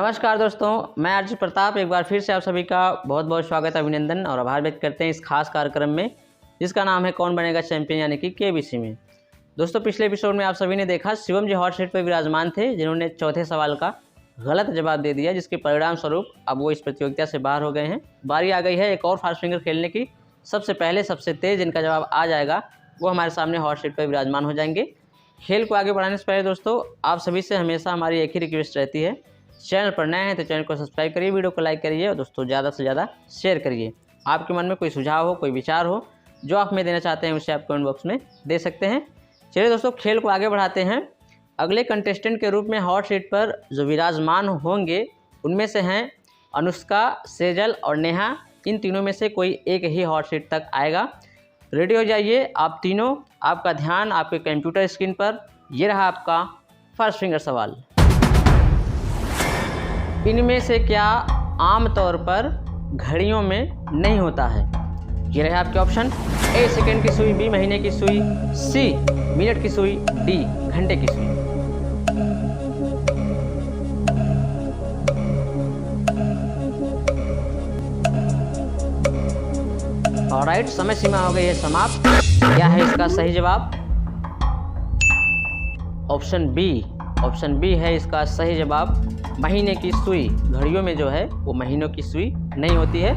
नमस्कार दोस्तों, मैं आरजे प्रताप एक बार फिर से आप सभी का बहुत बहुत स्वागत, अभिनंदन और आभार व्यक्त करते हैं इस खास कार्यक्रम में जिसका नाम है कौन बनेगा चैंपियन यानी कि केबीसी में। दोस्तों, पिछले एपिसोड में आप सभी ने देखा शिवम जी हॉट सीट पर विराजमान थे, जिन्होंने चौथे सवाल का गलत जवाब दे दिया, जिसके परिणाम स्वरूप अब वो इस प्रतियोगिता से बाहर हो गए हैं। बारी आ गई है एक और फास्ट फिंगर खेलने की। सबसे पहले सबसे तेज़ जिनका जवाब आ जाएगा वो हमारे सामने हॉट सीट पर विराजमान हो जाएंगे। खेल को आगे बढ़ाने से पहले दोस्तों, आप सभी से हमेशा हमारी एक ही रिक्वेस्ट रहती है, चैनल पर नए हैं तो चैनल को सब्सक्राइब करिए, वीडियो को लाइक करिए और दोस्तों ज़्यादा से ज़्यादा शेयर करिए। आपके मन में कोई सुझाव हो, कोई विचार हो जो आप हमें देना चाहते हैं, उसे आप कमेंट बॉक्स में दे सकते हैं। चलिए दोस्तों, खेल को आगे बढ़ाते हैं। अगले कंटेस्टेंट के रूप में हॉट सीट पर जो विराजमान होंगे उनमें से हैं अनुष्का, सेजल और नेहा। इन तीनों में से कोई एक ही हॉट सीट तक आएगा। रेडी हो जाइए आप तीनों। आपका ध्यान आपके कंप्यूटर स्क्रीन पर। ये रहा आपका फर्स्ट फिंगर सवाल। इनमें से क्या आमतौर पर घड़ियों में नहीं होता है? ये रहे आपके ऑप्शन। ए सेकेंड की सुई, बी महीने की सुई, सी मिनट की सुई, डी घंटे की सुई। ऑलराइट, समय सीमा हो गई है समाप्त। क्या है इसका सही जवाब? ऑप्शन बी है इसका सही जवाब। महीने की सुई। घड़ियों में जो है वो महीनों की सुई नहीं होती है।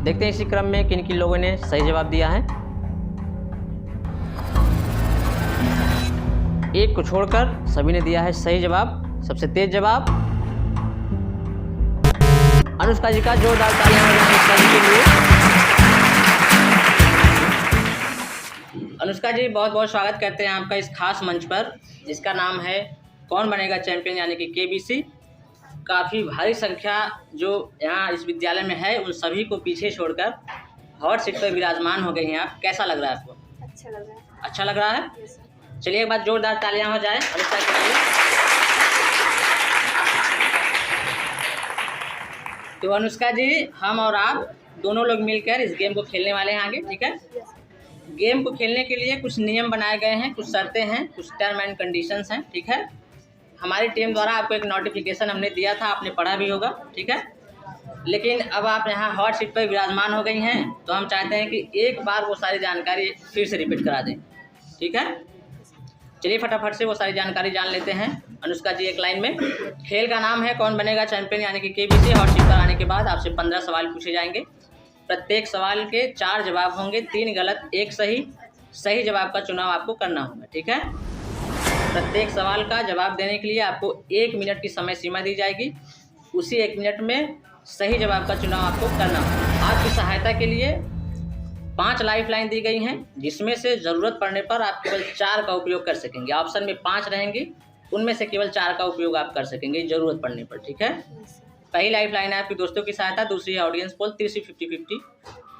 देखते हैं इसी क्रम में किन किन लोगों ने सही जवाब दिया है। एक को छोड़कर सभी ने दिया है सही जवाब। सबसे तेज जवाब अनुष्का जी का। जोरदार तालियां हो जाएं अनुष्का जी के लिए। अनुष्का जी, बहुत बहुत स्वागत करते हैं आपका इस खास मंच पर जिसका नाम है कौन बनेगा चैंपियन यानी कि केबीसी। काफ़ी भारी संख्या जो यहाँ इस विद्यालय में है उन सभी को पीछे छोड़कर हॉट सीट पर विराजमान हो गई हैं आप। कैसा लग रहा है आपको? अच्छा लग रहा है। अच्छा लग रहा है? चलिए एक बार जोरदार तालियां हो जाए अनुष्का के लिए। तो अनुष्का जी, हम और आप दोनों लोग मिलकर इस गेम को खेलने वाले हैं आगे, ठीक है? गेम को खेलने के लिए कुछ नियम बनाए गए हैं, कुछ शर्तें हैं, कुछ टर्म एंड कंडीशंस हैं, ठीक है? हमारी टीम द्वारा आपको एक नोटिफिकेशन हमने दिया था, आपने पढ़ा भी होगा, ठीक है? लेकिन अब आप यहाँ हॉट सीट पर विराजमान हो गई हैं तो हम चाहते हैं कि एक बार वो सारी जानकारी फिर से रिपीट करा दें, ठीक है? चलिए फटाफट से वो सारी जानकारी जान लेते हैं। अनुष्का जी, एक लाइन में। खेल का नाम है कौन बनेगा चैंपियन यानी कि केबीसी। हॉट सीट पर आने के बाद आपसे 15 सवाल पूछे जाएंगे। प्रत्येक सवाल के 4 जवाब होंगे, 3 गलत 1 सही। सही जवाब का चुनाव आपको करना होगा, ठीक है? प्रत्येक सवाल का जवाब देने के लिए आपको 1 मिनट की समय सीमा दी जाएगी। उसी 1 मिनट में सही जवाब का चुनाव आपको करना होगा। आपकी सहायता के लिए 5 लाइफलाइन दी गई हैं, जिसमें से ज़रूरत पड़ने पर आप केवल 4 का उपयोग कर सकेंगे। ऑप्शन में 5 रहेंगी, उनमें से केवल 4 का उपयोग आप कर सकेंगे ज़रूरत पड़ने पर, ठीक है? पहली लाइफलाइन है आपकी दोस्तों की सहायता, दूसरी है ऑडियंस पोल, तीसरी 50-50,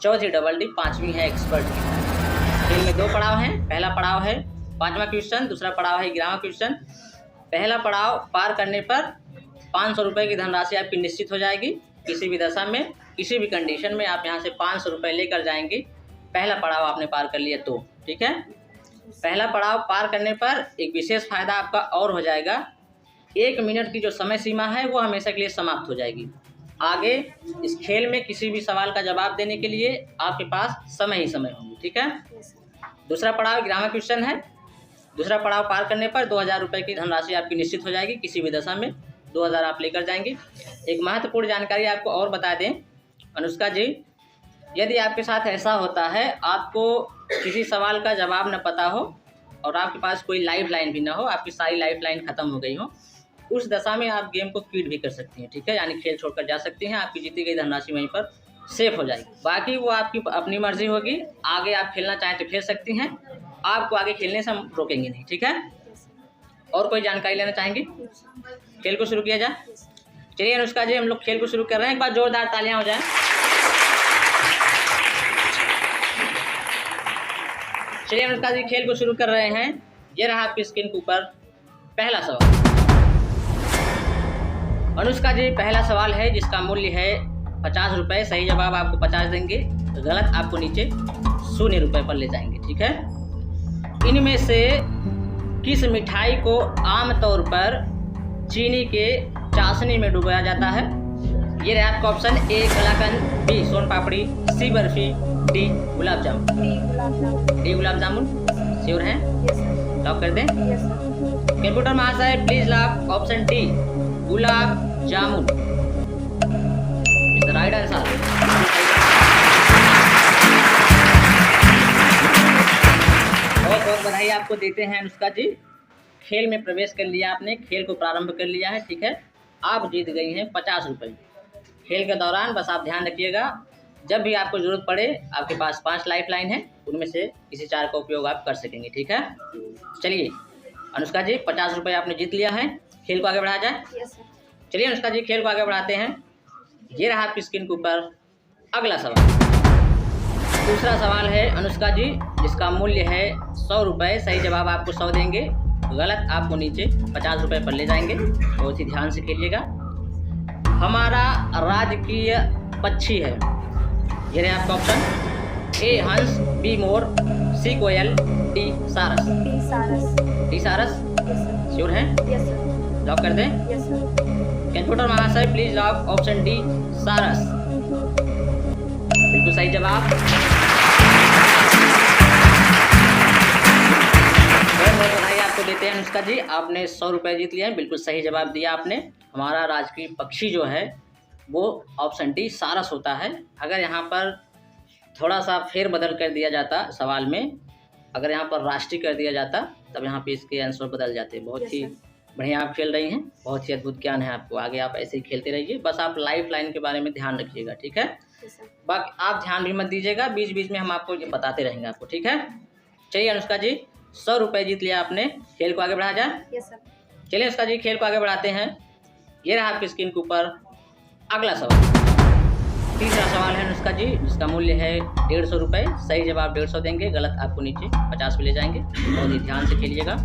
चौथी डबल डी, 5वीं है एक्सपर्ट की सहायता। खेल में 2 पड़ाव हैं। पहला पड़ाव है 5वां क्वेश्चन, दूसरा पड़ाव है 11वां क्वेश्चन। पहला पड़ाव पार करने पर 500 रुपये की धनराशि आपकी निश्चित हो जाएगी। किसी भी दशा में, किसी भी कंडीशन में आप यहाँ से 500 रुपये लेकर जाएंगे। पहला पड़ाव आपने पार कर लिया तो, ठीक है? पहला पड़ाव पार करने पर एक विशेष फायदा आपका और हो जाएगा। 1 मिनट की जो समय सीमा है वो हमेशा के लिए समाप्त हो जाएगी। आगे इस खेल में किसी भी सवाल का जवाब देने के लिए आपके पास समय ही समय होंगे, ठीक है? दूसरा पड़ाव 11वां क्वेश्चन है। दूसरा पड़ाव पार करने पर 2000 रुपये की धनराशि आपकी निश्चित हो जाएगी। किसी भी दशा में 2000 आप लेकर जाएंगे। एक महत्वपूर्ण जानकारी आपको और बता दें अनुष्का जी, यदि आपके साथ ऐसा होता है, आपको किसी सवाल का जवाब न पता हो और आपके पास कोई लाइफ लाइन भी ना हो, आपकी सारी लाइफ लाइन ख़त्म हो गई हो, उस दशा में आप गेम को क्विट भी कर सकती हैं, ठीक है? यानी खेल छोड़कर जा सकती हैं। आपकी जीती गई धनराशि वहीं पर सेफ हो जाएगी। बाकी वो आपकी अपनी मर्जी होगी। आगे आप खेलना चाहें तो खेल सकती हैं, आपको आगे खेलने से हम रोकेंगे नहीं, ठीक है? और कोई जानकारी लेना चाहेंगी? खेल को शुरू किया जाए। चलिए अनुष्का जी, हम लोग खेल को शुरू कर रहे हैं। एक बार जोरदार तालियां हो जाएं। चलिए अनुष्का जी, खेल को शुरू कर रहे हैं। ये रहा आपकी स्क्रीन के ऊपर पहला सवाल। अनुष्का जी, पहला सवाल है जिसका मूल्य है 50 रुपये। सही जवाब आपको 50 देंगे, गलत आपको नीचे 0 रुपये पर ले जाएंगे, ठीक है? इनमें से किस मिठाई को आमतौर पर चीनी के चाशनी में डुबाया जाता है? ये रहा आपका option A kalakand, B son papdi, C barfi, D gulab jamun. D gulab jamun sure हैं? लॉक कर दें? कंप्यूटर महाशय please lock option D gulab jamun is the right answer. बहुत बहुत बधाई आपको देते हैं अनुष्का जी, खेल में प्रवेश कर लिया आपने, खेल को प्रारंभ कर लिया है, ठीक है। आप जीत गई हैं 50 रुपये। खेल के दौरान बस आप ध्यान रखिएगा, जब भी आपको ज़रूरत पड़े आपके पास 5 लाइफ लाइन है, उनमें से किसी 4 का उपयोग आप कर सकेंगे, ठीक है। चलिए अनुष्का जी 50 रुपये आपने जीत लिया है, खेल को आगे बढ़ाया जाए। चलिए अनुष्का जी खेल को आगे बढ़ाते हैं। ये रहा आपकी स्क्रीन के ऊपर अगला सवाल। दूसरा सवाल है अनुष्का जी, जिसका मूल्य है 100 रुपये। सही जवाब आपको 100 देंगे, गलत आपको नीचे 50 रुपये पर ले जाएंगे। बहुत ही ध्यान से खेलिएगा। हमारा राजकीय पक्षी है, ये रहे आपका ऑप्शन ए हंस, बी मोर, सी कोयल, डी सारस। डी सारस श्योर हैं? लॉक कर दें? कंप्यूटर महाशय प्लीज लॉक ऑप्शन डी सारस। बिल्कुल सही जवाब। बहुत बधाई आपको देते हैं अनुष्का जी, आपने 100 रुपये जीत लिए हैं। बिल्कुल सही जवाब दिया आपने। हमारा राजकीय पक्षी जो है वो ऑप्शन डी सारस होता है। अगर यहाँ पर थोड़ा सा फेर बदल कर दिया जाता सवाल में, अगर यहाँ पर राष्ट्रीय कर दिया जाता, तब यहाँ पे इसके आंसर बदल जाते। बहुत ही बढ़िया आप खेल रही हैं, बहुत ही अद्भुत ज्ञान है आपको। आगे आप ऐसे ही खेलते रहिए, बस आप लाइफ लाइन के बारे में ध्यान रखिएगा, ठीक है। बाकी आप ध्यान भी मत दीजिएगा, बीच बीच में हम आपको ये बताते रहेंगे आपको, ठीक है। चलिए अनुष्का जी 100 रुपये जीत लिया आपने, खेल को आगे बढ़ाया जाए। चलिए अनुष्का जी खेल को आगे बढ़ाते हैं। ये रहा आपकी स्क्रीन के ऊपर अगला सवाल। तीसरा सवाल है अनुष्का जी, जिसका मूल्य है 150 रुपये। सही जवाब 150 देंगे, गलत आपको नीचे 50 पे ले जाएंगे। बहुत ही ध्यान से खेलिएगा।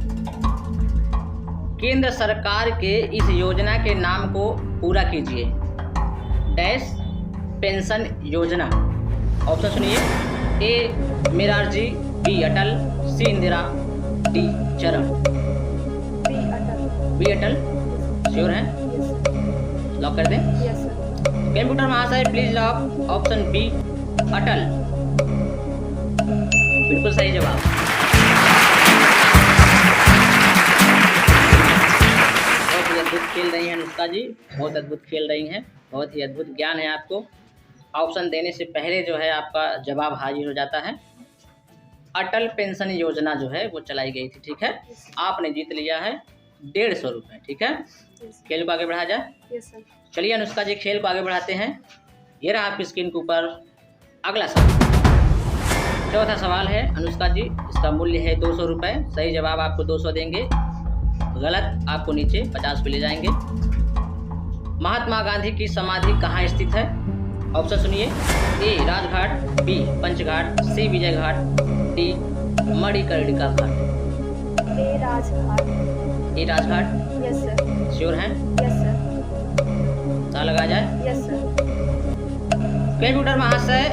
केंद्र सरकार के इस योजना के नाम को पूरा कीजिए। डैश पेंशन योजना। ऑप्शन सुनिए, ए मोरारजी, बी अटल, सी इंदिरा, डी चरण। बी अटल श्योर हैं? लॉक कर दें? कंप्यूटर महाशय प्लीज लॉक ऑप्शन बी अटल। बिल्कुल सही जवाब। बहुत ही अद्भुत खेल रही हैं अनुष्का जी, बहुत अद्भुत खेल रही हैं, बहुत ही अद्भुत ज्ञान है आपको। ऑप्शन देने से पहले जो है आपका जवाब हाजिर हो जाता है। अटल पेंशन योजना जो है वो चलाई गई थी, ठीक है। आपने जीत लिया है 150 रुपये, ठीक है। खेल को आगे बढ़ाया जाए। चलिए अनुष्का जी खेल को आगे बढ़ाते हैं। ये रहा आपकी स्क्रीन के ऊपर अगला सवाल। चौथा सवाल है अनुष्का जी, इसका मूल्य है 200 रुपये। सही जवाब आपको 200 देंगे, गलत आपको नीचे 50 पे ले जाएंगे। महात्मा गांधी की समाधि कहाँ स्थित है? ऑप्शन सुनिए, ए राजघाट, बी पंचघाट, सी विजय घाट, डी मणिकर्णिका घाट। ए राजघाट। ए राजघाट यस सर। श्योर हैं? Yes sir. ताला लगा जाए? Yes sir. कंप्यूटर महाशय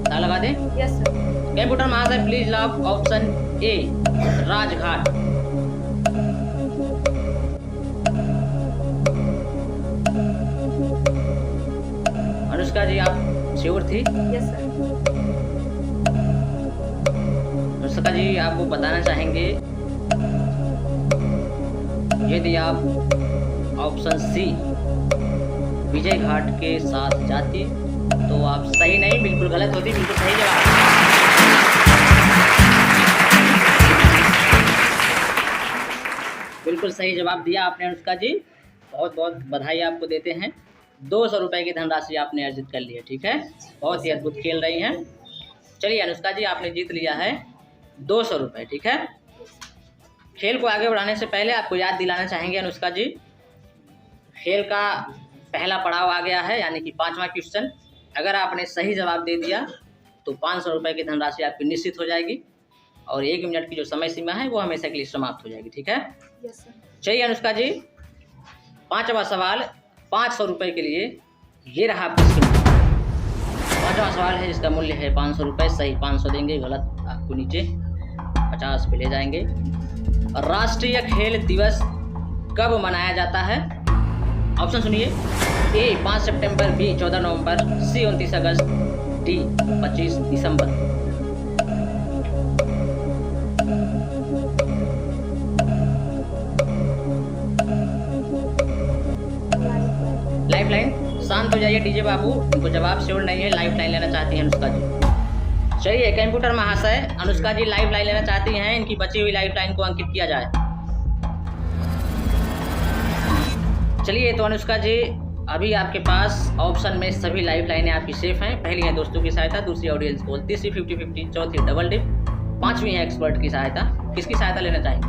ताला लगा दें? Yes sir. कंप्यूटर महाशय please lock option A Rajghat. Anushka ji आप श्योर थी? Yes sir. अनुष्का जी आपको बताना चाहेंगे, यदि आप ऑप्शन सी विजय घाट के साथ जाती तो आप सही नहीं, बिल्कुल गलत होती। बिल्कुल सही जवाब। बिल्कुल सही जवाब दिया आपने अनुष्का जी, बहुत बहुत बधाई आपको देते हैं। 200 रुपये की धनराशि आपने अर्जित कर ली है, ठीक है। बहुत ही अद्भुत खेल रही हैं। चलिए अनुष्का जी आपने जीत लिया है 200 रुपये, ठीक है। खेल को आगे बढ़ाने से पहले आपको याद दिलाना चाहेंगे अनुष्का जी, खेल का पहला पड़ाव आ गया है, यानी कि 5वां क्वेश्चन। अगर आपने सही जवाब दे दिया तो 500 रुपये की धनराशि आपकी निश्चित हो जाएगी, और 1 मिनट की जो समय सीमा है वो हमेशा के लिए समाप्त हो जाएगी, ठीक है। चलिए अनुष्का जी 5वां सवाल 500 रुपये के लिए, ये रहा आपकी स्क्रीन। 5वां सवाल है जिसका मूल्य है 500 रुपये। सही 500 देंगे, गलत आपको नीचे 50 पे ले जाएंगे। राष्ट्रीय खेल दिवस कब मनाया जाता है? ऑप्शन सुनिए। ए 5 सितंबर, बी 14 नवंबर, सी 29 अगस्त, डी 25 दिसंबर। लाइफ लाइन, शांत हो जाइए डीजे बाबू, इनको जवाब श्योर नहीं है, लाइफ लाइन लेना चाहती हैं अनुष्का जी। चलिए कंप्यूटर महाशय, अनुष्का जी लाइफ लाइन लेना चाहती हैं, इनकी बची हुई लाइफ लाइन को अंकित किया जाए। चलिए तो अनुष्का जी, अभी आपके पास ऑप्शन में सभी लाइफ लाइनें आपकी सेफ हैं। पहली है दोस्तों की सहायता, दूसरी ऑडियंस कॉल, तीसरी 50-50, चौथी डबल डिप, पांचवी है एक्सपर्ट की सहायता। किसकी सहायता लेना चाहेंगे?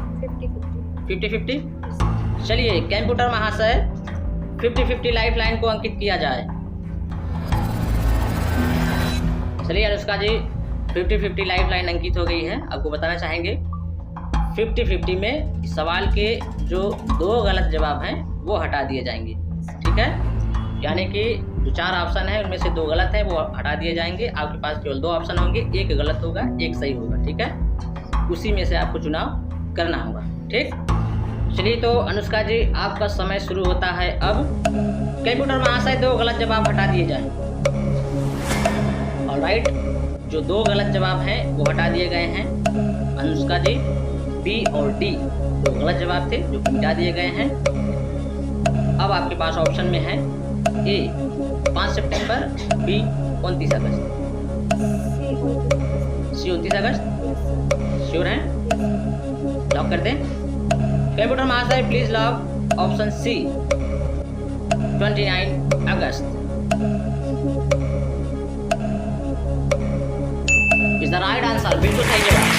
50-50। चलिए कंप्यूटर महाशय, 50-50 लाइफ लाइन को अंकित किया जाए। चलिए अनुष्का जी, 50-50 लाइफ लाइन अंकित हो गई है। आपको बताना चाहेंगे 50-50 में सवाल के जो 2 गलत जवाब हैं वो हटा दिए जाएंगे, ठीक है। यानी कि जो 4 ऑप्शन है उनमें से 2 गलत हैं, वो हटा दिए जाएंगे। आपके पास केवल 2 ऑप्शन होंगे, एक गलत होगा, एक सही होगा, ठीक है। उसी में से आपको चुनाव करना होगा, ठीक। चलिए तो अनुष्का जी, आपका समय शुरू होता है अब। कंप्यूटर महाशय, 2 गलत जवाब हटा दिए जाए। ऑलराइट, जो 2 गलत जवाब हैं वो हटा दिए गए हैं। अनुष्का जी, बी और डी 2 गलत जवाब थे जो हटा दिए गए हैं। अब आपके पास ऑप्शन में है ए 5 सितंबर, बी 29 अगस्त, सी 29 अगस्त। श्योर हैं? लॉक कर दें। कंप्यूटर महाशय, please lock option C 29 August is the right answer. बिल्कुल सही जवाब।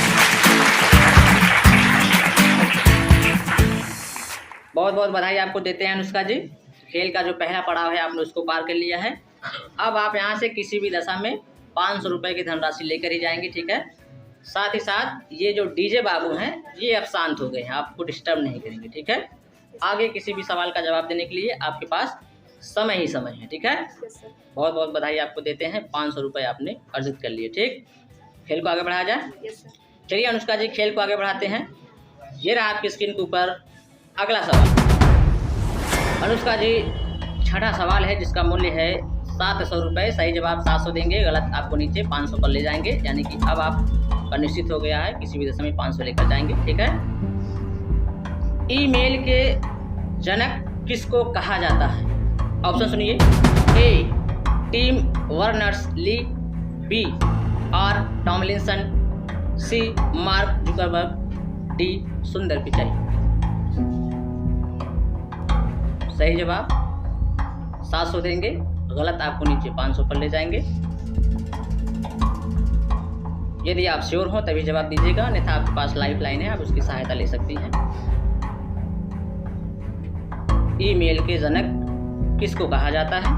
बहुत बहुत बधाई आपको देते हैं अनुष्का जी। खेल का जो पहला पड़ाव है आपने उसको पार कर लिया है। अब आप यहाँ से किसी भी दशा में 500 रुपये की धनराशि लेकर ही जाएंगे, ठीक है। साथ ही साथ ये जो डीजे बाबू हैं ये अब शांत हो गए हैं, आपको डिस्टर्ब नहीं करेंगे, ठीक है। आगे किसी भी सवाल का जवाब देने के लिए आपके पास समय ही समय है, ठीक है। बहुत बहुत बधाई आपको देते हैं, 500 रुपये आपने अर्जित कर लिए, ठीक। खेल को आगे बढ़ाया जाए। चलिए अनुष्का जी, खेल को आगे बढ़ाते हैं। ये रहा आपकी स्क्रीन के ऊपर अगला सवाल। अनुष्का जी, छठा सवाल है जिसका मूल्य है 700 रुपये। सही जवाब 700 देंगे, गलत आपको नीचे 500 पर ले जाएंगे। यानी कि अब आपका निश्चित हो गया है, किसी भी दशा में 500 लेकर जाएंगे, ठीक है। ईमेल के जनक किसको कहा जाता है? ऑप्शन सुनिए। A Tim Berners Lee, B R Tomlinson, C Mark Zuckerberg, D Sundar Pichai. सही जवाब 700 देंगे, गलत आपको नीचे 500 पर ले जाएंगे। यदि आप श्योर हो तभी जवाब दीजिएगा, अन्यथा आपके पास लाइफ लाइन है, आप उसकी सहायता ले सकती हैं। ईमेल के जनक किसको कहा जाता है?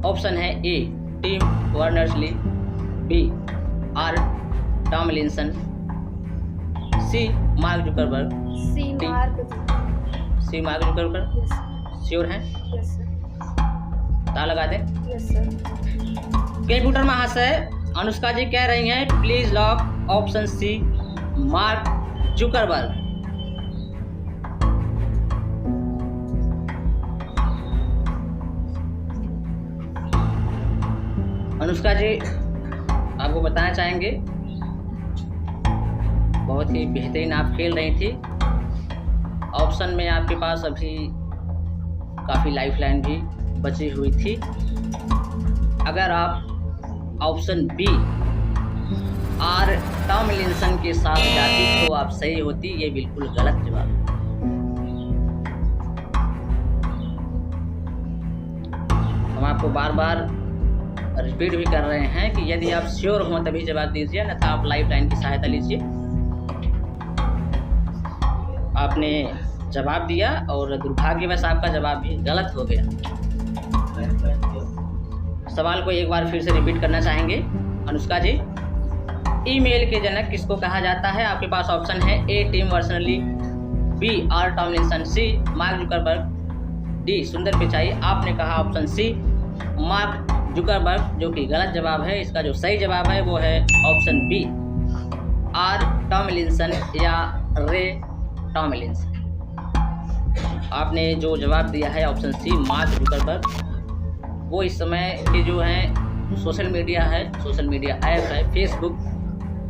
ऑप्शन है A Tim Berners Lee, B R Tomlinson, C Mark Zuckerberg, C Mark Zuckerberg. Sure हैं? ताला लगा दें। कंप्यूटर महाशय, अनुष्का जी कह रही हैं please lock option C Mark Zuckerberg. Anushka ji, आपको बताना चाहेंगे बहुत ही बेहतरीन आप खेल रही थी। ऑप्शन में आपके पास अभी काफ़ी लाइफ लाइन भी बची हुई थी। अगर आप ऑप्शन बी आर टॉमलिंसन के साथ जाती तो आप सही होती, ये बिल्कुल गलत जवाब है। हम आपको बार बार रिपीट भी कर रहे हैं कि यदि आप श्योर हो तभी जवाब दीजिए, अन्यथा आप लाइफ लाइन की सहायता लीजिए। आपने जवाब दिया और दुर्भाग्यवश आपका जवाब भी गलत हो गया। सवाल को एक बार फिर से रिपीट करना चाहेंगे अनुष्का जी। ईमेल के जनक किसको कहा जाता है? आपके पास ऑप्शन है A Tim Berners Lee, B R Tomlinson, C Mark Zuckerberg, D Sundar Pichai. आपने कहा ऑप्शन सी मार्क जुकरबर्ग, जो कि गलत जवाब है। इसका जो सही जवाब है वो है ऑप्शन बी आर टॉमलिंसन या रे टॉमलिंसन। आपने जो जवाब दिया है ऑप्शन सी मार्क जुकरबर्ग, वो इस समय के जो हैं सोशल मीडिया ऐप है फेसबुक,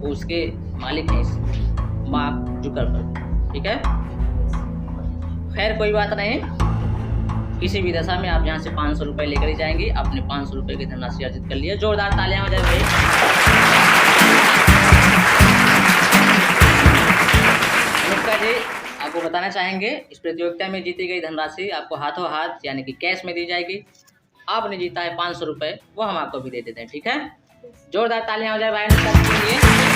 वो उसके मालिक हैं मार्क जुकरबर्ग। ठीक है, खैर कोई बात नहीं, किसी भी दशा में आप यहाँ से 500 रुपये लेकर ही जाएंगे। आपने 500 रुपये की धनराशि अर्जित कर लिया। जोरदार तालियां हो जाए भाई। अनुष्का जी, आपको बताना चाहेंगे इस प्रतियोगिता में जीती गई धनराशि आपको हाथों हाथ यानी कि कैश में दी जाएगी। आपने जीता है 500 रुपये, वो हम आपको भी दे देते हैं। ठीक है, जोरदार तालियां हो जाए भाई अनुष्का जी के लिए।